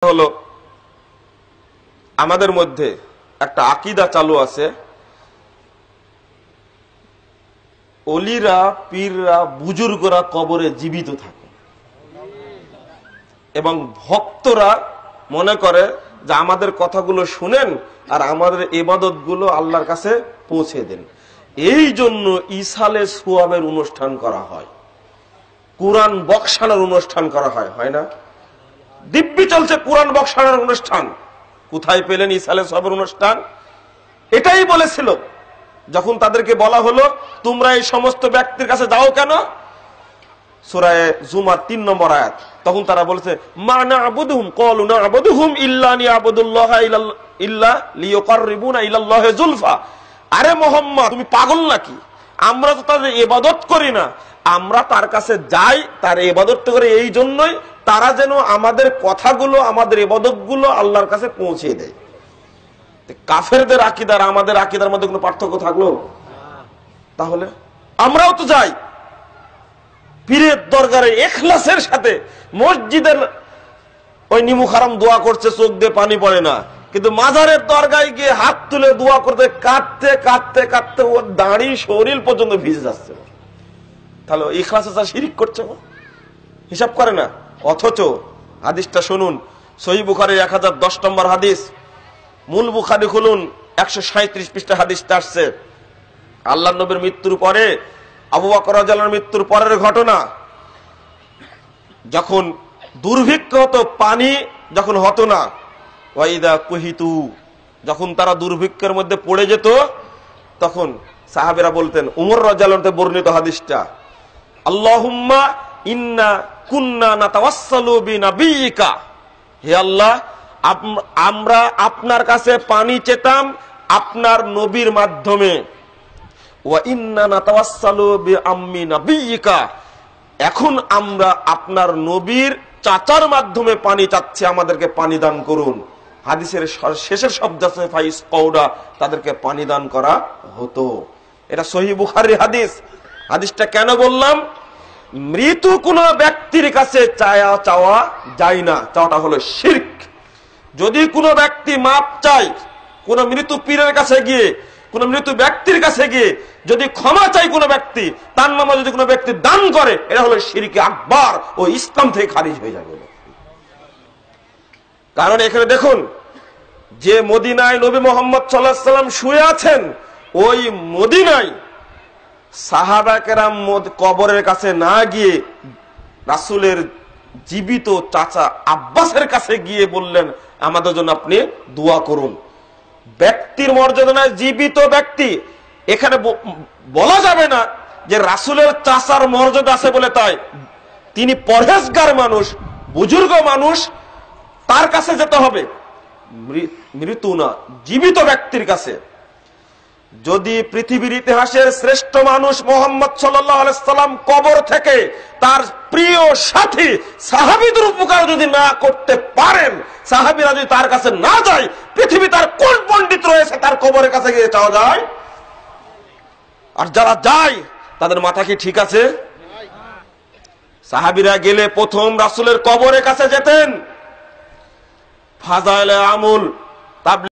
হলো আমাদের মধ্যে একটা আকীদা চালু আছে, ওলিরা পীররা বুজুর্গরা কবরে জীবিত থাকে এবং ভক্তরা মনে করে যে আমাদের কথাগুলো শুনেন আর আমাদের ইবাদত গুলো আল্লাহর কাছে পৌঁছে দেন। এই জন্য ইসালে সুয়াবের অনুষ্ঠান করা হয়, কুরআন বক্সানোর অনুষ্ঠান করা হয়, হয় না? দিব্যি চলছে কুরআন বক্সানোর অনুষ্ঠান। কোথায় পেলেন ইসালে সুয়াবের অনুষ্ঠান? এটাই বলেছিল যখন তাদেরকে বলা হলো তোমরা এই সমস্ত ব্যক্তির কাছে যাও কেন, সূরা জুমার ৩ নম্বর আয়াত। তখন তারা বলেছে মা না'বুদুহুম ক্বালু না'বুদুহুম ইল্লা লিয়াবুদুল্লাহা ইল্লা লিয়ুকাররিবুনা ইলাল্লাহি যুলফা। আরে মুহাম্মদ, তুমি পাগল নাকি? আমরা তো তাদের ইবাদত করি না, আমরা তার কাছে যাই, তার ইবাদত করে এই জন্যই তারা যেন আমাদের কথাগুলো আমাদের ইবাদতগুলো আল্লাহর কাছে পৌঁছে দেয়। কাফেরদের আকীদার আমাদের আকীদার মধ্যে কোনো পার্থক্য থাকলো? তাহলে আমরাও তো যাই পীরের দরবারে ইখলাসের সাথে। মসজিদের ওই নিমুখারাম দোয়া করছে, চোখ দিয়ে পানি পড়ে না, কিন্তু মাজারের দরগায় গিয়ে হাত তুলে দোয়া করতে কাঁদতে কাঁদতে কাঁদতে ওর দাড়ি শরীর পর্যন্ত ভিজে যাচ্ছে। তাহলে ইখলাসে যা শিরিক করছে, হিসাব করে না। অথচ হাদিসটা শুনুন, সহিহ বুখারীর 1010 নম্বর হাদিস, মূল বুখারী খুলুন 137 পৃষ্ঠা হাদিসটা আসছে। আল্লাহর নবীর মৃত্যুর পরে, আবু বকর রাদিয়াল্লাহু আনহুর মৃত্যুর পরের ঘটনা। যখন দুর্ভিক্ষ হতো, পানি যখন হতো না, ওয়াইদা কুহিতু, যখন তারা দুর্ভিক্ষের মধ্যে পড়ে যেত, তখন সাহাবীরা বলতেন, উমর রাদিয়াল্লাহু আনহু বর্ণিত হাদিসটা, আল্লাহুম্মা ইন্না কুন্না নাতাওয়াসসালু বিনাবিয়িকা, হে আল্লাহ, আমরা আপনার কাছে পানি চেতাম আপনার নবীর মাধ্যমে। ওয়া ইন্না নাতাওয়াসসালু বিআম্মি নাবিয়িকা, এখন আমরা আপনার নবীর চাচার মাধ্যমে পানি চাচ্ছি, আমাদেরকে পানি দান করুন। হাদিসের শেষের শব্দ আছে ফাইস কওডা, তাদেরকে পানি দান করা হতো। এটা সহিহ বুখারীর হাদিস। হাদিসটা কেন বললাম? মৃত কোন ব্যক্তির কাছে চাওয়া যায় না, চাওয়াটা হলো শিরক। যদি কোনো ব্যক্তি মাপ চায়, কোন মৃত পীরের কাছে গিয়ে, কোন মৃত ব্যক্তির কাছে গিয়ে যদি ক্ষমা চাই কোন ব্যক্তি, তার নামে যদি কোনো ব্যক্তি দান করে, এটা হলো শিরকে আকবার, ও ইসলাম থেকে খারিজ হয়ে যাবে। কারণ এখানে দেখুন, যে মদিনায় নবী মুহাম্মদ সাল্লাল্লাহু আলাইহি ওয়াসাল্লাম শুয়ে আছেন, ওই মদিনায় সাহাবা কেরাম কবরের কাছে না গিয়ে রাসূলের জীবিত চাচা আব্বাসের কাছে গিয়ে বললেন আমাদের জন্য আপনি দোয়া করুন। ব্যক্তির মর্যাদা নয়, জীবিত ব্যক্তি। এখানে বলা যাবে না যে রাসূলের চাচার মর্যাদা আছে বলে তাই তিনি পরহেজগার মানুষ, বুজুর্গ মানুষ, তার কাছে যেতে হবে। মৃত না, জীবিত ব্যক্তির কাছে। যদি পৃথিবীর ইতিহাসের শ্রেষ্ঠ মানুষ মুহাম্মদ সাল্লাল্লাহু আলাইহি সাল্লাম কবর থেকে তার প্রিয় সাথী সাহাবীদের উপকার যদি না করতে পারেন, সাহাবীরা যদি তার কাছে না যায়, পৃথিবী তার কোন পণ্ডিত রয়েছে তার কবরের কাছে গিয়ে চাওয়া যায়? আর যারা যায় তাদের মাথা কি ঠিক আছে? সাহাবীরা গেলে প্রথম রাসূলের কবরের কাছে যেতেন। ফাজাইলে আমল